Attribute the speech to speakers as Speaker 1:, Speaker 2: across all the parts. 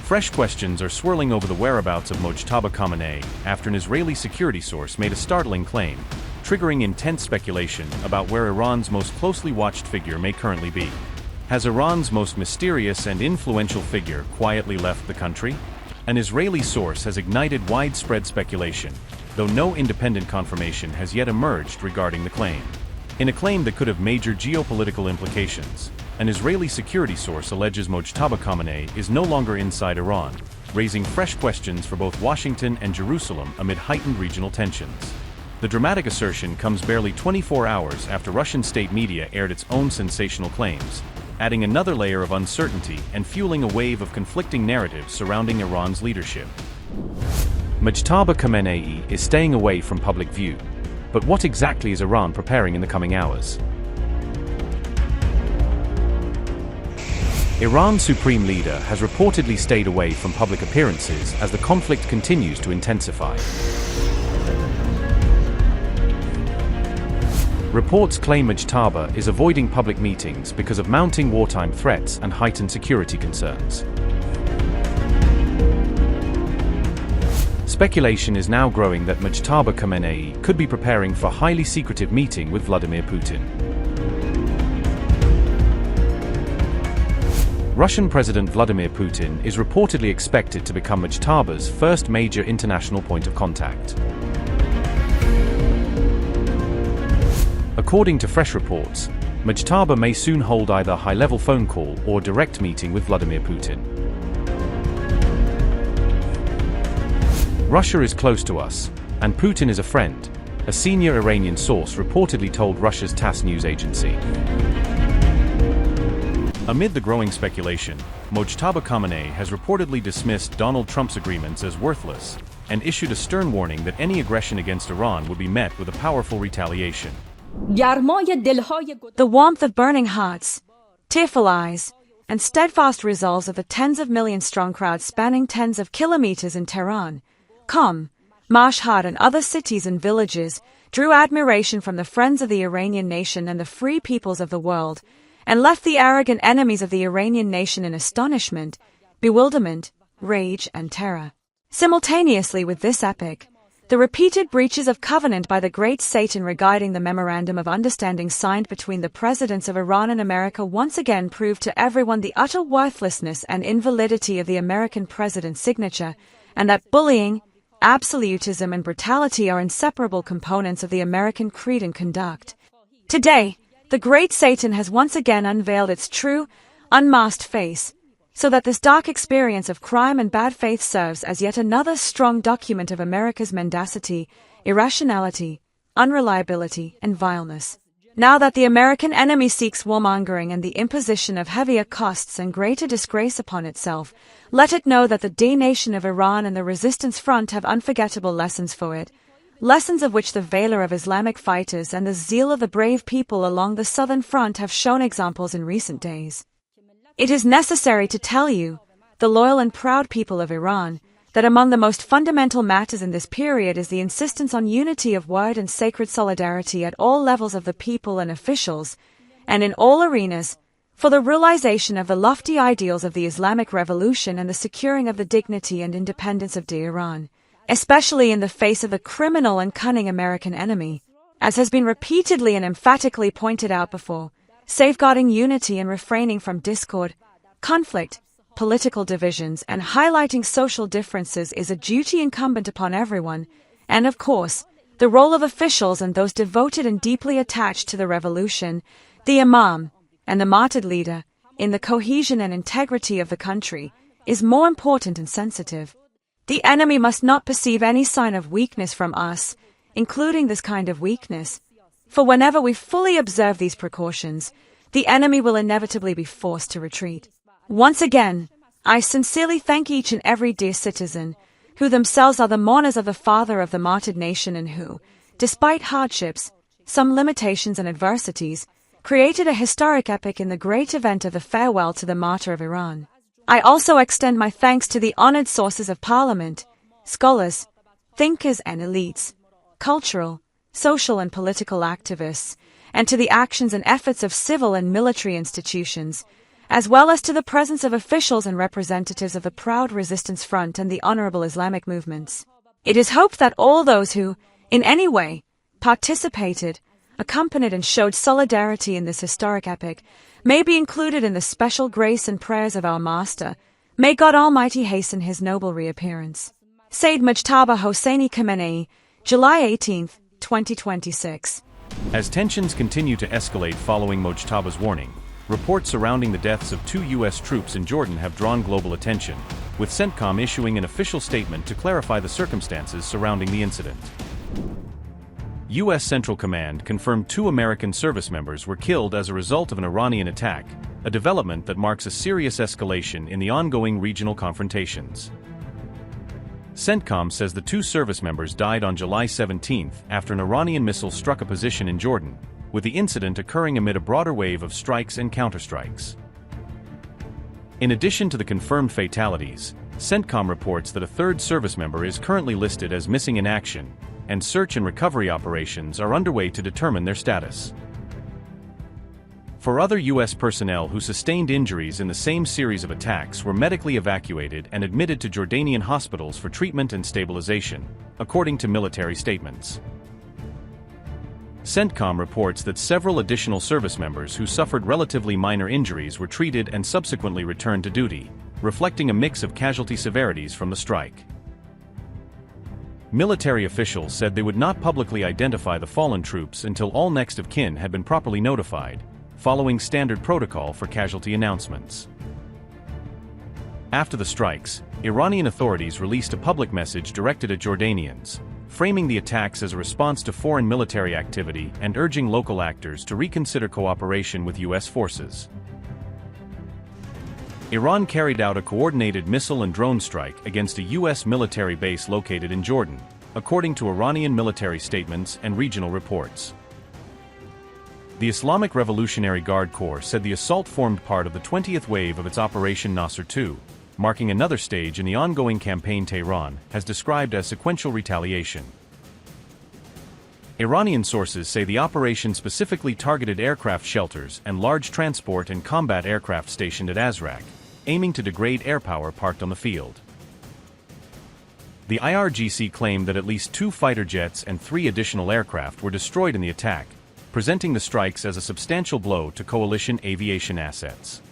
Speaker 1: Fresh questions are swirling over the whereabouts of Mojtaba Khamenei after an Israeli security source made a startling claim, triggering intense speculation about where Iran's most closely watched figure may currently be. Has Iran's most mysterious and influential figure quietly left the country? An Israeli source has ignited widespread speculation, though no independent confirmation has yet emerged regarding the claim. In a claim that could have major geopolitical implications, an Israeli security source alleges Mojtaba Khamenei is no longer inside Iran, raising fresh questions for both Washington and Jerusalem amid heightened regional tensions. The dramatic assertion comes barely 24 hours after Russian state media aired its own sensational claims, adding another layer of uncertainty and fueling a wave of conflicting narratives surrounding Iran's leadership. Mojtaba Khamenei is staying away from public view. But what exactly is Iran preparing in the coming hours? Iran's supreme leader has reportedly stayed away from public appearances as the conflict continues to intensify. Reports claim Mojtaba is avoiding public meetings because of mounting wartime threats and heightened security concerns. Speculation is now growing that Mojtaba Khamenei could be preparing for a highly secretive meeting with Vladimir Putin. Russian President Vladimir Putin is reportedly expected to become Mojtaba's first major international point of contact. According to fresh reports, Mojtaba may soon hold either a high-level phone call or direct meeting with Vladimir Putin. Russia is close to us, and Putin is a friend, a senior Iranian source reportedly told Russia's TASS news agency. Amid the growing speculation, Mojtaba Khamenei has reportedly dismissed Donald Trump's agreements as worthless and issued a stern warning that any aggression against Iran would be met with a powerful retaliation.
Speaker 2: The warmth of burning hearts, tearful eyes, and steadfast resolves of the tens of million strong crowd spanning tens of kilometers in Tehran, Qom, Mashhad and other cities and villages drew admiration from the friends of the Iranian nation and the free peoples of the world, and left the arrogant enemies of the Iranian nation in astonishment, bewilderment, rage, and terror. Simultaneously with this epic, the repeated breaches of covenant by the great Satan regarding the Memorandum of Understanding signed between the presidents of Iran and America once again proved to everyone the utter worthlessness and invalidity of the American president's signature, and that bullying, absolutism, and brutality are inseparable components of the American creed and conduct. Today, the great Satan has once again unveiled its true, unmasked face, so that this dark experience of crime and bad faith serves as yet another strong document of America's mendacity, irrationality, unreliability, and vileness. Now that the American enemy seeks warmongering and the imposition of heavier costs and greater disgrace upon itself, let it know that the D-Nation of Iran and the Resistance Front have unforgettable lessons for it, lessons of which the valor of Islamic fighters and the zeal of the brave people along the Southern Front have shown examples in recent days. It is necessary to tell you, the loyal and proud people of Iran, that among the most fundamental matters in this period is the insistence on unity of word and sacred solidarity at all levels of the people and officials, and in all arenas, for the realization of the lofty ideals of the Islamic Revolution and the securing of the dignity and independence of Iran, especially in the face of the criminal and cunning American enemy, as has been repeatedly and emphatically pointed out before. Safeguarding unity and refraining from discord, conflict, political divisions, and highlighting social differences is a duty incumbent upon everyone, and of course, the role of officials and those devoted and deeply attached to the revolution, the Imam, and the martyred leader, in the cohesion and integrity of the country, is more important and sensitive. The enemy must not perceive any sign of weakness from us, including this kind of weakness, for whenever we fully observe these precautions, the enemy will inevitably be forced to retreat. Once again, I sincerely thank each and every dear citizen, who themselves are the mourners of the father of the martyred nation and who, despite hardships, some limitations and adversities, created a historic epic in the great event of the farewell to the martyr of Iran. I also extend my thanks to the honored sources of parliament, scholars, thinkers and elites, cultural, social and political activists, and to the actions and efforts of civil and military institutions, as well as to the presence of officials and representatives of the Proud Resistance Front and the Honorable Islamic movements. It is hoped that all those who, in any way, participated, accompanied and showed solidarity in this historic epic may be included in the special grace and prayers of our Master. May God Almighty hasten his noble reappearance. Sayyid Mojtaba Khamenei, July 18, 2026.
Speaker 1: As tensions continue to escalate following Mojtaba's warning, reports surrounding the deaths of 2 U.S. troops in Jordan have drawn global attention, with CENTCOM issuing an official statement to clarify the circumstances surrounding the incident. U.S. Central Command confirmed 2 American service members were killed as a result of an Iranian attack, a development that marks a serious escalation in the ongoing regional confrontations. CENTCOM says the 2 service members died on July 17 after an Iranian missile struck a position in Jordan, with the incident occurring amid a broader wave of strikes and counterstrikes. In addition to the confirmed fatalities, CENTCOM reports that a 3rd service member is currently listed as missing in action, and search and recovery operations are underway to determine their status. For other U.S. personnel who sustained injuries in the same series of attacks were medically evacuated and admitted to Jordanian hospitals for treatment and stabilization, according to military statements. CENTCOM reports that several additional service members who suffered relatively minor injuries were treated and subsequently returned to duty, reflecting a mix of casualty severities from the strike. Military officials said they would not publicly identify the fallen troops until all next of kin had been properly notified, following standard protocol for casualty announcements. After the strikes, Iranian authorities released a public message directed at Jordanians, framing the attacks as a response to foreign military activity and urging local actors to reconsider cooperation with U.S. forces. Iran carried out a coordinated missile and drone strike against a U.S. military base located in Jordan, according to Iranian military statements and regional reports. The Islamic Revolutionary Guard Corps said the assault formed part of the 20th wave of its Operation Nasr II, marking another stage in the ongoing campaign Tehran has described as sequential retaliation. Iranian sources say the operation specifically targeted aircraft shelters and large transport and combat aircraft stationed at Azraq, aiming to degrade air power parked on the field. The IRGC claimed that at least 2 fighter jets and 3 additional aircraft were destroyed in the attack, presenting the strikes as a substantial blow to coalition aviation assets.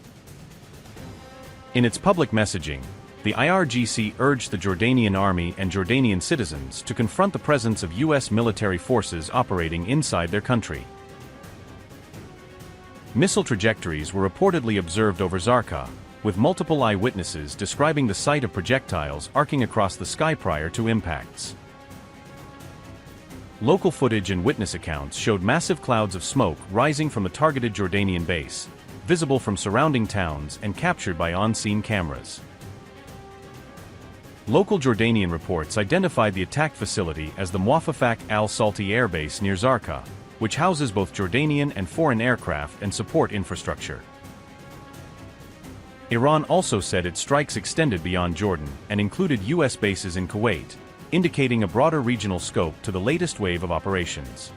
Speaker 1: In its public messaging, the IRGC urged the Jordanian army and Jordanian citizens to confront the presence of U.S. military forces operating inside their country. Missile trajectories were reportedly observed over Zarqa, with multiple eyewitnesses describing the sight of projectiles arcing across the sky prior to impacts. Local footage and witness accounts showed massive clouds of smoke rising from the targeted Jordanian base, visible from surrounding towns and captured by on-scene cameras. Local Jordanian reports identified the attack facility as the Muwafaqat al-Salti Air Base near Zarqa, which houses both Jordanian and foreign aircraft and support infrastructure. Iran also said its strikes extended beyond Jordan and included U.S. bases in Kuwait, indicating a broader regional scope to the latest wave of operations.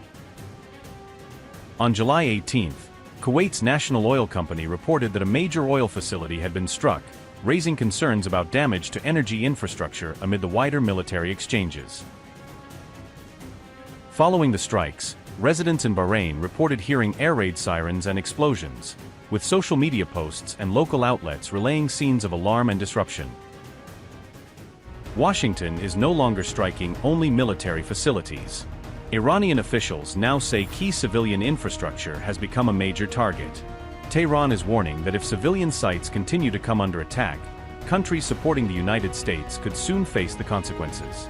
Speaker 1: On July 18, Kuwait's national oil company reported that a major oil facility had been struck, raising concerns about damage to energy infrastructure amid the wider military exchanges. Following the strikes, residents in Bahrain reported hearing air raid sirens and explosions, with social media posts and local outlets relaying scenes of alarm and disruption. Washington is no longer striking only military facilities. Iranian officials now say key civilian infrastructure has become a major target. Tehran is warning that if civilian sites continue to come under attack, countries supporting the United States could soon face the consequences.